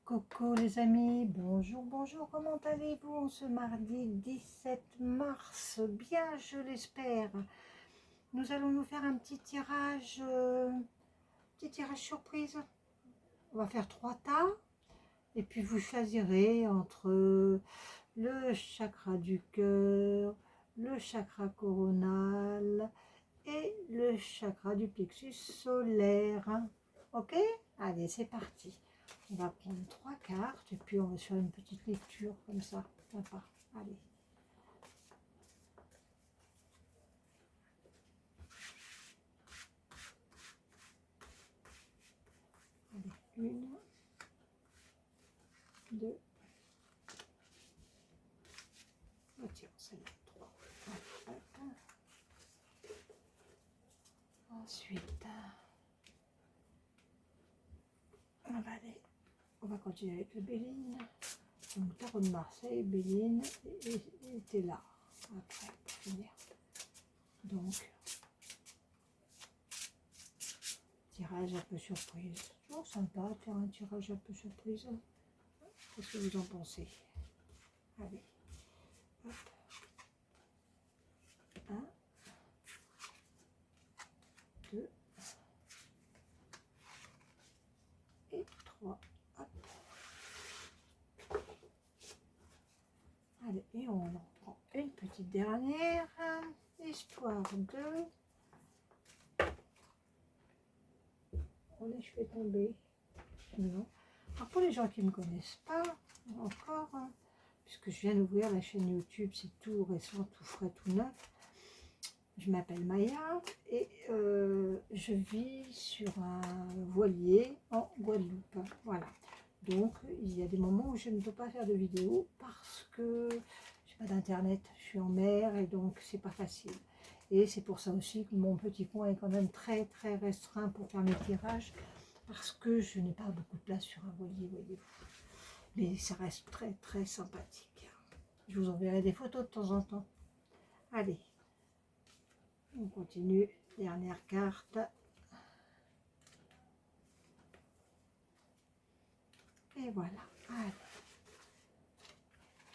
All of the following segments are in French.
Coucou les amis, bonjour, bonjour, comment allez-vous ce mardi 17 mars? Bien, je l'espère. Nous allons nous faire un petit tirage surprise. On va faire 3 tas et puis vous choisirez entre le chakra du cœur, le chakra coronal et le chakra du plexus solaire. Ok? Allez, c'est parti. On va prendre 3 cartes et puis on va faire une petite lecture comme ça. Sympa. Allez. Allez. 1, 2. Oh tiens, celle-là. 3. Ensuite, on va continuer avec le Béline. Donc, Tarot de Marseille, Béline, était là. Après, pour finir. Donc, tirage un peu surprise. Toujours sympa de faire un tirage un peu surprise. Qu'est-ce que vous en pensez? Allez. Hop. 1, 2 et 3. Hop. Allez, et on en prend une petite dernière, histoire de... On les cheveux tombés. Non. Alors pour les gens qui ne me connaissent pas encore, puisque je viens d'ouvrir la chaîne YouTube, c'est tout récent, tout frais, tout neuf. Je m'appelle Maya et je vis sur un voilier en Guadeloupe. Voilà. Donc il y a des moments où je ne peux pas faire de vidéo parce que je n'ai pas d'internet, je suis en mer et donc c'est pas facile. Et c'est pour ça aussi que mon petit coin est quand même très très restreint pour faire mes tirages parce que je n'ai pas beaucoup de place sur un voilier, voyez-vous. Mais ça reste très très sympathique. Je vous enverrai des photos de temps en temps. Allez, on continue. Dernière carte. Et voilà. Allez.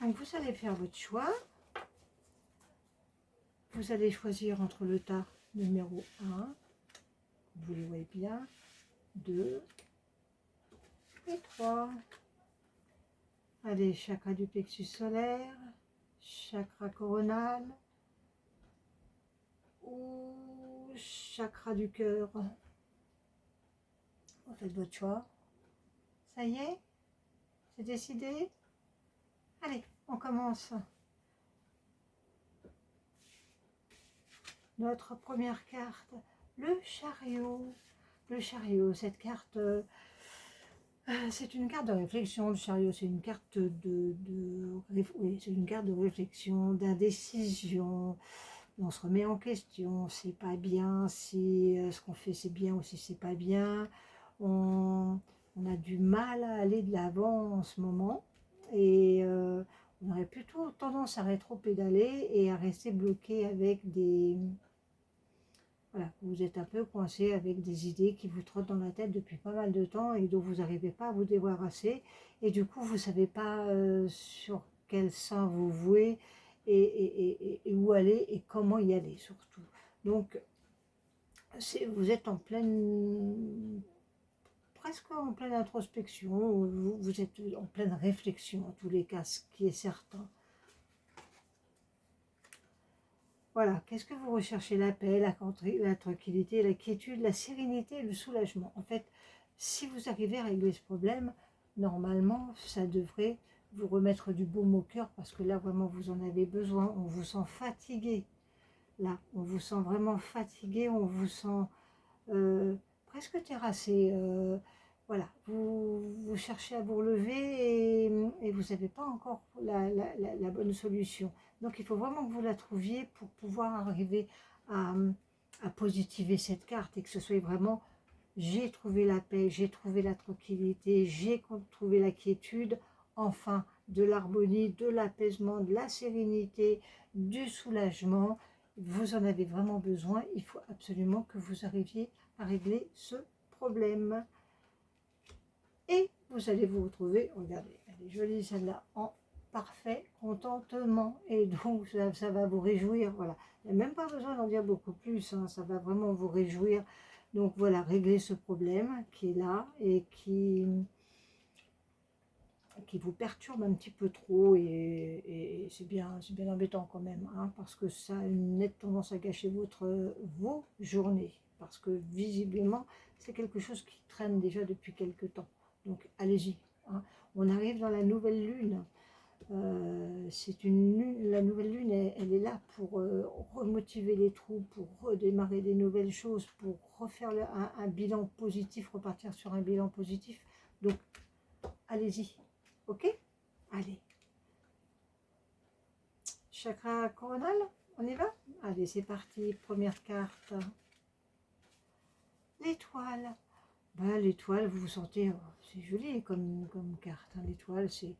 Donc vous allez faire votre choix. Vous allez choisir entre le tas numéro 1, vous les voyez bien, 2 et 3. Allez, chakra du plexus solaire, chakra coronal ou chakra du cœur. Vous faites votre choix. Ça y est? C'est décidé? Allez, on commence. Notre première carte, le chariot. Le chariot, cette carte, c'est une carte de réflexion. Le chariot, c'est une carte oui, c'est une carte de réflexion, d'indécision. On se remet en question, c'est pas bien, si ce qu'on fait c'est bien ou si c'est pas bien. On a du mal à aller de l'avant en ce moment et on aurait plutôt tendance à rétro-pédaler et à rester bloqué avec des... Voilà, vous êtes un peu coincé avec des idées qui vous trottent dans la tête depuis pas mal de temps et dont vous n'arrivez pas à vous débarrasser. Et du coup, vous ne savez pas sur quel sein vous vouez et où aller et comment y aller surtout. Donc, vous êtes en pleine, presque en pleine introspection, vous êtes en pleine réflexion en tous les cas, ce qui est certain. Voilà, qu'est-ce que vous recherchez? La paix, la tranquillité, la quiétude, la sérénité et le soulagement. En fait, si vous arrivez à régler ce problème, normalement, ça devrait vous remettre du baume au cœur parce que là, vraiment, vous en avez besoin. On vous sent fatigué. Là, on vous sent vraiment fatigué, on vous sent presque terrassé. Voilà, vous cherchez à vous relever et vous n'avez pas encore la bonne solution. Donc il faut vraiment que vous la trouviez pour pouvoir arriver à positiver cette carte et que ce soit vraiment j'ai trouvé la paix, j'ai trouvé la tranquillité, j'ai trouvé la quiétude, enfin de l'harmonie, de l'apaisement, de la sérénité, du soulagement. Vous en avez vraiment besoin, il faut absolument que vous arriviez à régler ce problème. Et vous allez vous retrouver, regardez, elle est jolie celle-là, en parfait contentement. Et donc, ça va vous réjouir, voilà. Il n'y a même pas besoin d'en dire beaucoup plus, hein, ça va vraiment vous réjouir. Donc voilà, régler ce problème qui est là et qui vous perturbe un petit peu trop, et c'est bien embêtant quand même, hein, parce que ça a une nette tendance à gâcher vos journées, parce que visiblement c'est quelque chose qui traîne déjà depuis quelque temps. Donc allez-y, hein. On arrive dans la nouvelle lune. La nouvelle lune, elle est là pour remotiver les troupes, pour redémarrer des nouvelles choses, pour refaire un bilan positif, repartir sur un bilan positif. Donc allez-y, ok? Allez, chakra coronal, on y va? Allez, c'est parti, première carte. L'étoile. Ben, l'étoile, vous vous sentez, c'est joli comme carte, hein. L'étoile, c'est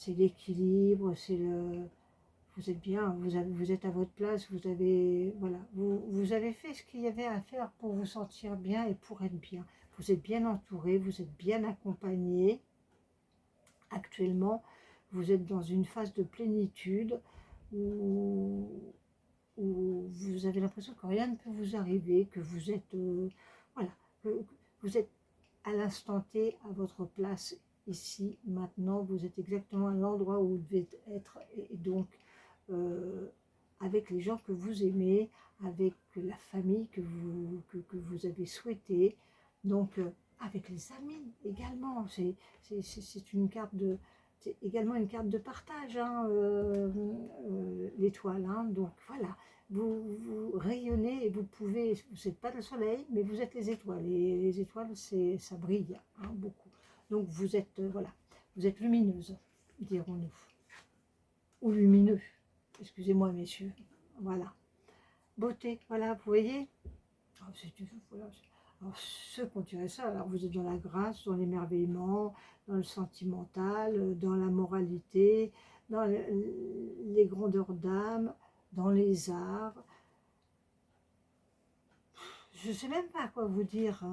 l'équilibre, c'est le... Vous êtes bien, vous êtes à votre place, vous avez, voilà, vous avez fait ce qu'il y avait à faire pour vous sentir bien et pour être bien. Vous êtes bien entouré, vous êtes bien accompagné. Actuellement, vous êtes dans une phase de plénitude où, où vous avez l'impression que rien ne peut vous arriver, que vous êtes, voilà, que vous êtes à l'instant T à votre place ici, maintenant, vous êtes exactement à l'endroit où vous devez être, et donc avec les gens que vous aimez, avec la famille que vous avez souhaité, donc avec les amis également. C'est une carte de... C'est également une carte de partage, hein, l'étoile. Hein. Donc voilà, vous rayonnez et vous pouvez, vous n'êtes pas le soleil, mais vous êtes les étoiles. Et les étoiles, ça brille, hein, beaucoup. Donc vous êtes, voilà, vous êtes lumineuse, dirons-nous. Ou lumineux, excusez-moi messieurs. Voilà. Beauté, voilà, vous voyez. Voilà. Alors, ceux qui ont tiré ça, alors vous êtes dans la grâce, dans l'émerveillement, dans le sentimental, dans la moralité, dans les grandeurs d'âme, dans les arts. Je ne sais même pas quoi vous dire.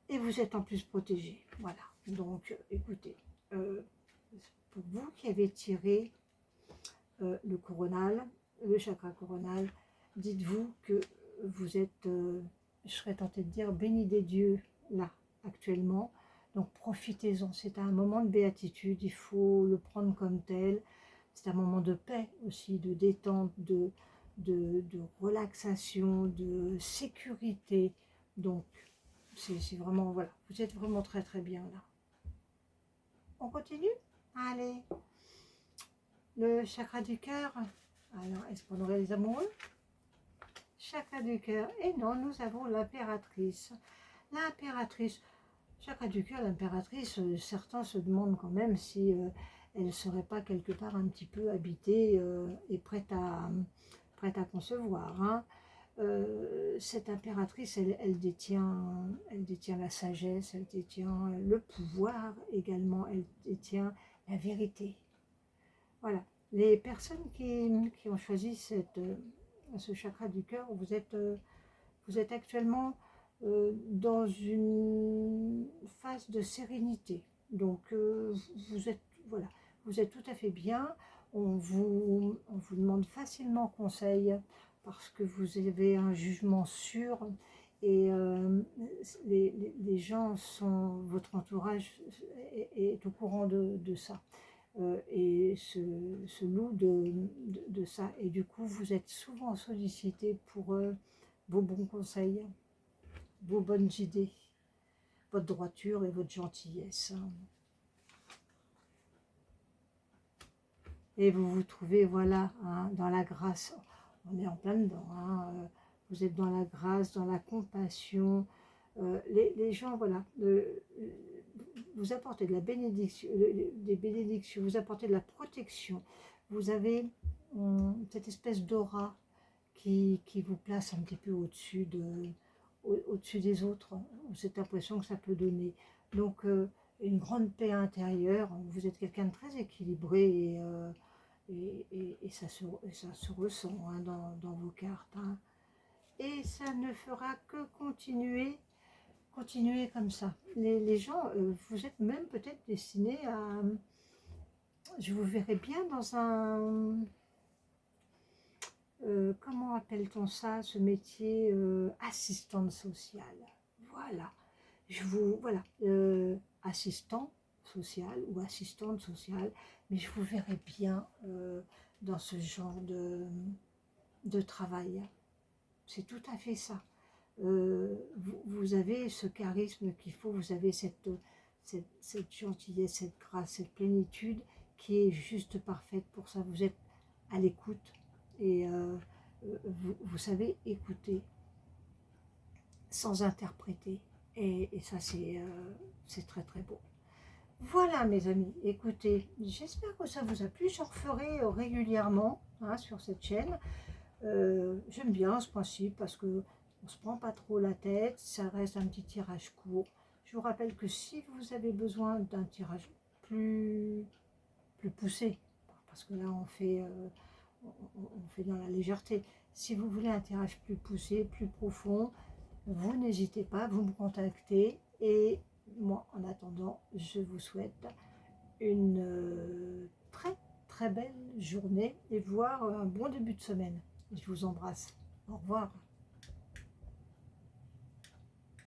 Et vous êtes en plus protégé. Voilà. Donc, écoutez, pour vous qui avez tiré le coronal, le chakra coronal, dites-vous que vous êtes, je serais tentée de dire, béni des dieux, là, actuellement. Donc profitez-en, c'est un moment de béatitude, il faut le prendre comme tel. C'est un moment de paix aussi, de détente, de relaxation, de sécurité. Donc c'est vraiment, voilà, vous êtes vraiment très très bien là. On continue? Allez, le chakra du cœur. Alors, est-ce qu'on aurait les amoureux? Chakra du cœur. Et non, nous avons l'impératrice. L'impératrice. Chakra du cœur, l'impératrice, certains se demandent quand même si elle ne serait pas quelque part un petit peu habitée et prête à concevoir. Hein. Cette impératrice, elle détient la sagesse, elle détient le pouvoir également, elle détient la vérité. Voilà. Les personnes qui ont choisi ce chakra du cœur, vous êtes actuellement dans une phase de sérénité. Donc, vous êtes, voilà, vous êtes tout à fait bien. On vous demande facilement conseil parce que vous avez un jugement sûr et les gens sont, votre entourage est au courant de ça. Et se loue de ça. Et du coup, vous êtes souvent sollicité pour vos bons conseils, vos bonnes idées, votre droiture et votre gentillesse. Hein. Et vous vous trouvez, voilà, hein, dans la grâce. On est en plein dedans. Hein, vous êtes dans la grâce, dans la compassion. Les gens, voilà, vous apportez de la bénédiction, des bénédictions, vous apportez de la protection. Vous avez cette espèce d'aura qui vous place un petit peu au-dessus des autres. Cette impression que ça peut donner. Donc, une grande paix intérieure. Vous êtes quelqu'un de très équilibré et ça se ressent, hein, dans vos cartes. Hein. Et ça ne fera que continuer continuez comme ça. Les gens, vous êtes même peut-être destinés à... Je vous verrai bien dans un... comment appelle-t-on ça, ce métier assistante sociale. Voilà. Voilà, assistant social ou assistante sociale, mais je vous verrai bien dans ce genre de travail. C'est tout à fait ça. Vous avez ce charisme qu'il faut, vous avez cette gentillesse, cette grâce, cette plénitude qui est juste parfaite pour ça. Vous êtes à l'écoute et vous savez écouter sans interpréter. Et ça, c'est très très beau. Voilà mes amis, écoutez, j'espère que ça vous a plu. Je referai régulièrement sur cette chaîne. J'aime bien ce principe parce que on se prend pas trop la tête, ça reste un petit tirage court. Je vous rappelle que si vous avez besoin d'un tirage plus poussé, parce que là on fait dans la légèreté, si vous voulez un tirage plus poussé, plus profond, vous n'hésitez pas, vous me contactez et moi en attendant je vous souhaite une très très belle journée et voire un bon début de semaine. Je vous embrasse. Au revoir.